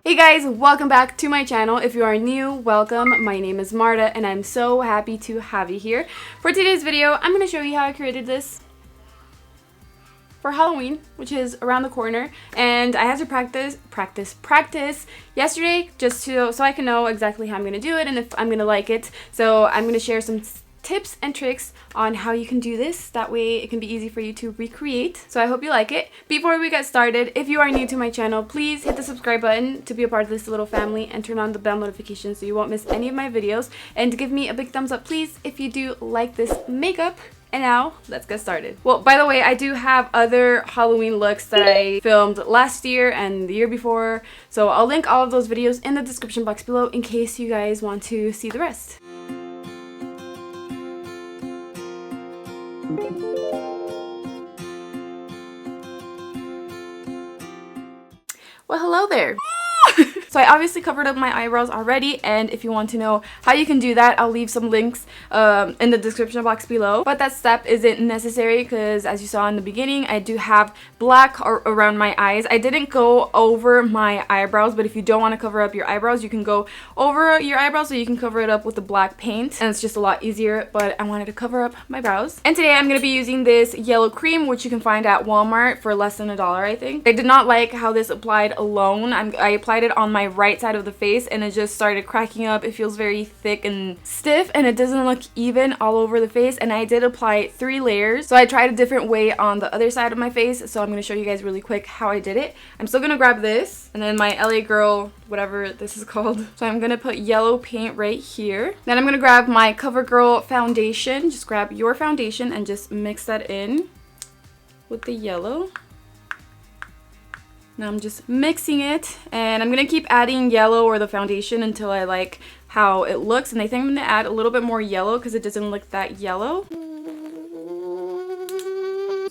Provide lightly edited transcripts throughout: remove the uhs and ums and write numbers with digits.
Hey guys, welcome back to my channel. If you are new, welcome. My name is Marta and I'm so happy to have you here. For today's video, I'm going to show you how I created this for Halloween, which is around the corner, and I had to practice yesterday just so I can know exactly how I'm going to do it and if I'm going to like it. So I'm going to share some tips and tricks on how you can do this. That way it can be easy for you to recreate. So I hope you like it. Before we get started, if you are new to my channel, please hit the subscribe button to be a part of this little family and turn on the bell notification so you won't miss any of my videos, and give me a big thumbs up please if you do like this makeup. And now, let's get started. Well, by the way, I do have other Halloween looks that I filmed last year and the year before, so I'll link all of those videos in the description box below in case you guys want to see the rest. Well, hello there. So I obviously covered up my eyebrows already, and if you want to know how you can do that, I'll leave some links in the description box below. But that step isn't necessary because, as you saw in the beginning, I do have black around my eyes. I didn't go over my eyebrows, but if you don't want to cover up your eyebrows, you can go over your eyebrows so you can cover it up with the black paint, and it's just a lot easier. But I wanted to cover up my brows. And today I'm going to be using this yellow cream, which you can find at Walmart for less than $1, I think. I did not like how this applied alone. I applied it on my right side of the face and it just started cracking up. It feels very thick and stiff and it doesn't look even all over the face, and I did apply 3 layers. So I tried a different way on the other side of my face, so I'm going to show you guys really quick how I did it. I'm still going to grab this and then my LA Girl, whatever this is called. So I'm going to put yellow paint right here. Then I'm going to grab my CoverGirl foundation. Just grab your foundation and just mix that in with the yellow. Now I'm just mixing it, and I'm going to keep adding yellow or the foundation until I like how it looks. And I think I'm going to add a little bit more yellow because it doesn't look that yellow.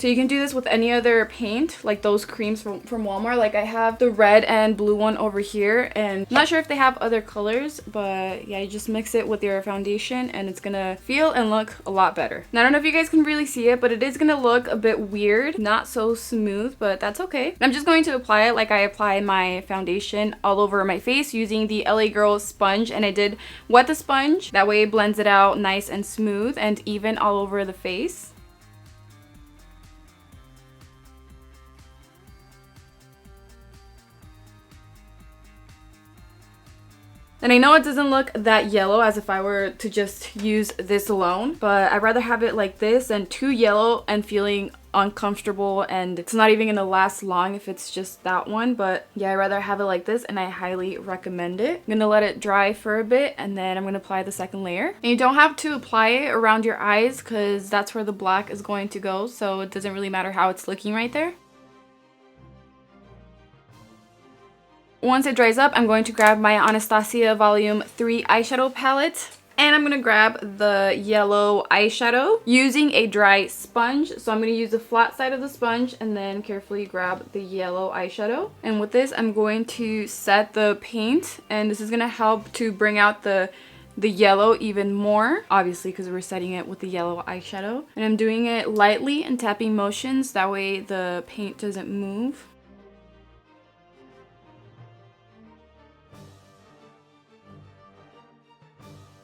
So you can do this with any other paint, like those creams from Walmart. Like I have the red and blue one over here, and I'm not sure if they have other colors, but yeah, you just mix it with your foundation and it's gonna feel and look a lot better. Now I don't know if you guys can really see it, but it is gonna look a bit weird, not so smooth, but that's okay. I'm just going to apply it like I apply my foundation all over my face using the LA Girl sponge, and I did wet the sponge. That way it blends it out nice and smooth and even all over the face. And I know it doesn't look that yellow as if I were to just use this alone, but I'd rather have it like this than too yellow and feeling uncomfortable, and it's not even gonna last long if it's just that one. But yeah, I'd rather have it like this, and I highly recommend it. I'm gonna let it dry for a bit and then I'm gonna apply the second layer. And you don't have to apply it around your eyes because that's where the black is going to go, so it doesn't really matter how it's looking right there. Once it dries up, I'm going to grab my Anastasia Volume 3 eyeshadow palette, and I'm going to grab the yellow eyeshadow using a dry sponge. So I'm going to use the flat side of the sponge and then carefully grab the yellow eyeshadow. And with this, I'm going to set the paint, and this is going to help to bring out the yellow even more, obviously because we're setting it with the yellow eyeshadow. And I'm doing it lightly and tapping motions, that way the paint doesn't move.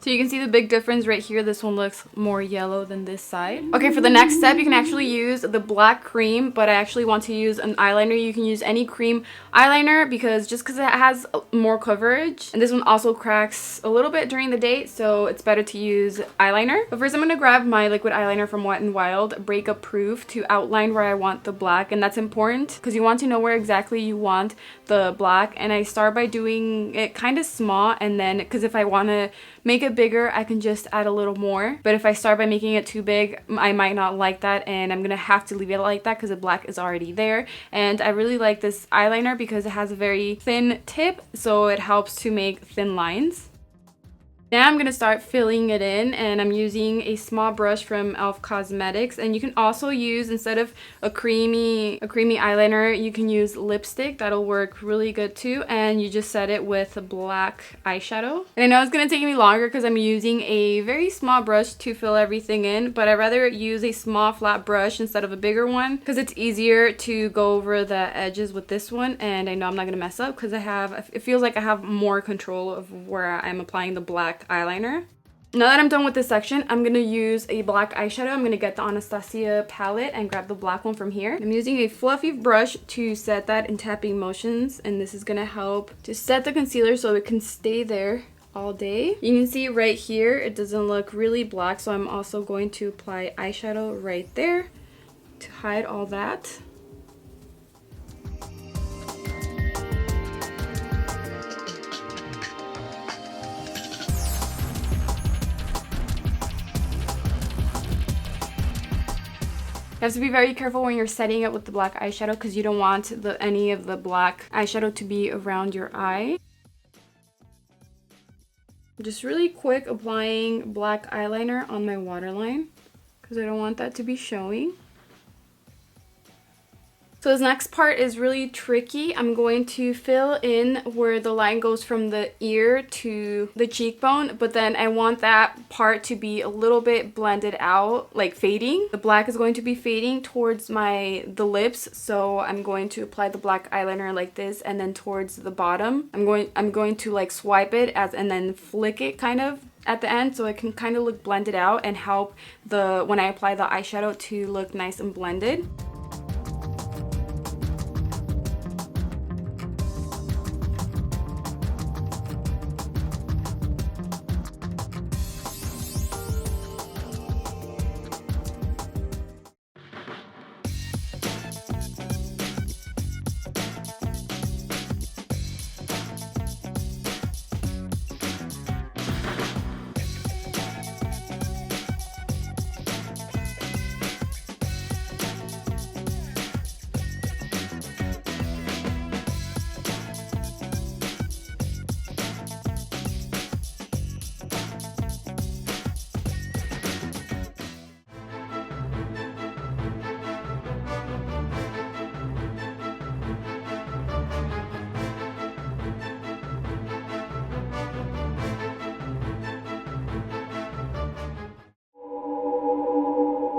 So you can see the big difference right here. This one looks more yellow than this side. Okay, for the next step, you can actually use the black cream, but I actually want to use an eyeliner. You can use any cream eyeliner because it has more coverage. And this one also cracks a little bit during the day, so it's better to use eyeliner. But first I'm going to grab my liquid eyeliner from Wet n Wild, Breakup Proof, to outline where I want the black. And that's important because you want to know where exactly you want the black. And I start by doing it kind of small, and then because if I want to make it bigger, I can just add a little more. But if I start by making it too big, I might not like that, and I'm gonna have to leave it like that because the black is already there. And I really like this eyeliner because it has a very thin tip, so it helps to make thin lines. Now I'm going to start filling it in, and I'm using a small brush from e.l.f. Cosmetics, and you can also use, instead of a creamy eyeliner, you can use lipstick. That'll work really good too, and you just set it with a black eyeshadow. And I know it's going to take me longer because I'm using a very small brush to fill everything in, but I'd rather use a small flat brush instead of a bigger one because it's easier to go over the edges with this one, and I know I'm not going to mess up because it feels like I have more control of where I'm applying the black eyeliner. Now that I'm done with this section, I'm going to use a black eyeshadow. I'm going to get the Anastasia palette and grab the black one from here. I'm using a fluffy brush to set that in tapping motions, and this is going to help to set the concealer so it can stay there all day. You can see right here it doesn't look really black, so I'm also going to apply eyeshadow right there to hide all that. You have to be very careful when you're setting it with the black eyeshadow because you don't want any of the black eyeshadow to be around your eye. Just really quick applying black eyeliner on my waterline because I don't want that to be showing. So this next part is really tricky. I'm going to fill in where the line goes from the ear to the cheekbone, but then I want that part to be a little bit blended out, like fading. The black is going to be fading towards the lips, so I'm going to apply the black eyeliner like this, and then towards the bottom, I'm going to like swipe it and then flick it kind of at the end so it can kind of look blended out and help when I apply the eyeshadow to look nice and blended.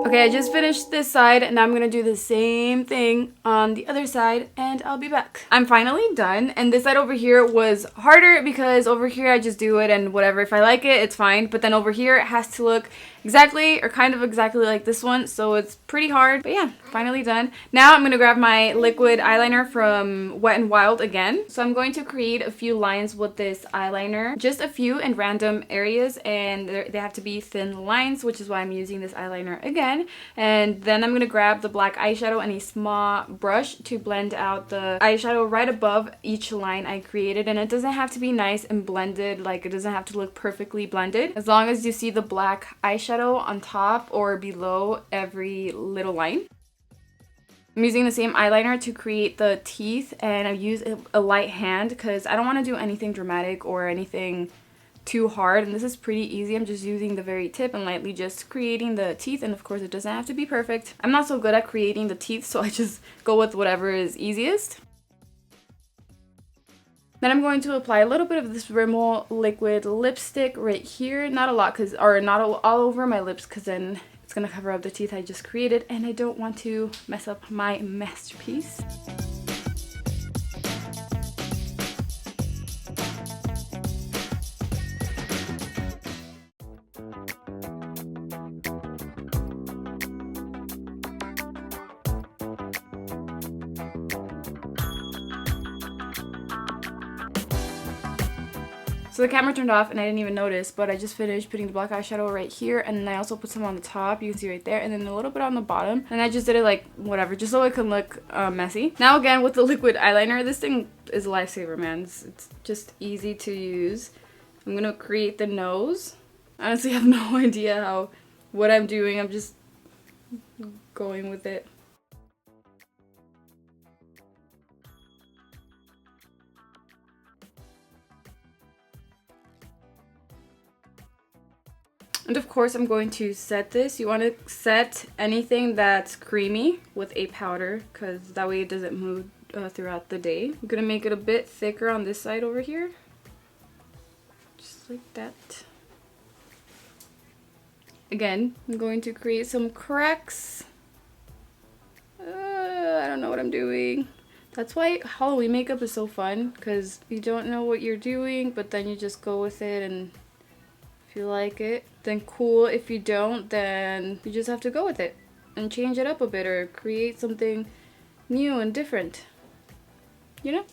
Okay, I just finished this side, and now I'm gonna do the same thing on the other side, and I'll be back. I'm finally done, and this side over here was harder because over here I just do it and whatever. If I like it, it's fine, but then over here it has to look exactly or kind of exactly like this one, so it's pretty hard. But yeah, finally done. Now I'm gonna grab my liquid eyeliner from Wet n Wild again. So I'm going to create a few lines with this eyeliner, just a few in random areas, and they have to be thin lines, which is why I'm using this eyeliner again. And then I'm gonna grab the black eyeshadow and a small brush to blend out the eyeshadow right above each line I created. And it doesn't have to be nice and blended, like it doesn't have to look perfectly blended, as long as you see the black eyeshadow on top or below every little line. I'm using the same eyeliner to create the teeth, and I use a light hand because I don't want to do anything dramatic or anything too hard, and this is pretty easy. I'm just using the very tip and lightly just creating the teeth, and of course it doesn't have to be perfect. I'm not so good at creating the teeth, so I just go with whatever is easiest. Then I'm going to apply a little bit of this Rimmel liquid lipstick right here. Not a lot, or not all over my lips, because then it's going to cover up the teeth I just created, and I don't want to mess up my masterpiece. So the camera turned off and I didn't even notice, but I just finished putting the black eyeshadow right here, and then I also put some on the top, you can see right there, and then a little bit on the bottom, and I just did it like whatever, just so it can look messy. Now again with the liquid eyeliner, this thing is a lifesaver, man. It's just easy to use. I'm gonna create the nose. I honestly have no idea what I'm doing, I'm just going with it. And of course, I'm going to set this. You want to set anything that's creamy with a powder because that way it doesn't move throughout the day. I'm going to make it a bit thicker on this side over here. Just like that. Again, I'm going to create some cracks. I don't know what I'm doing. That's why Halloween makeup is so fun, because you don't know what you're doing, but then you just go with it, and if you like it, then cool. If you don't, then you just have to go with it and change it up a bit or create something new and different, you know?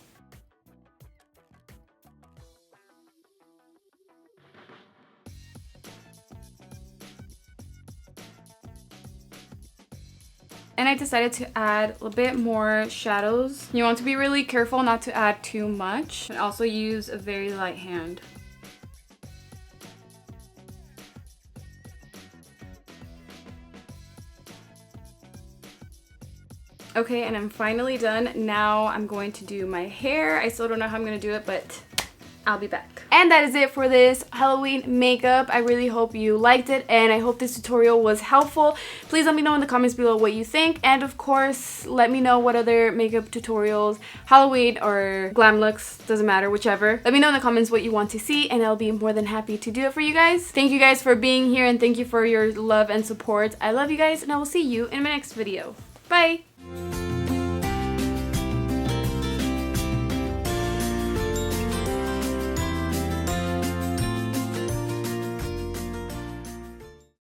And I decided to add a little bit more shadows. You want to be really careful not to add too much, and also use a very light hand. Okay, and I'm finally done. Now I'm going to do my hair. I still don't know how I'm going to do it, but I'll be back. And that is it for this Halloween makeup. I really hope you liked it, and I hope this tutorial was helpful. Please let me know in the comments below what you think, and of course let me know what other makeup tutorials, Halloween or glam looks, doesn't matter, whichever. Let me know in the comments what you want to see, and I'll be more than happy to do it for you guys. Thank you guys for being here, and thank you for your love and support. I love you guys, and I will see you in my next video. Bye!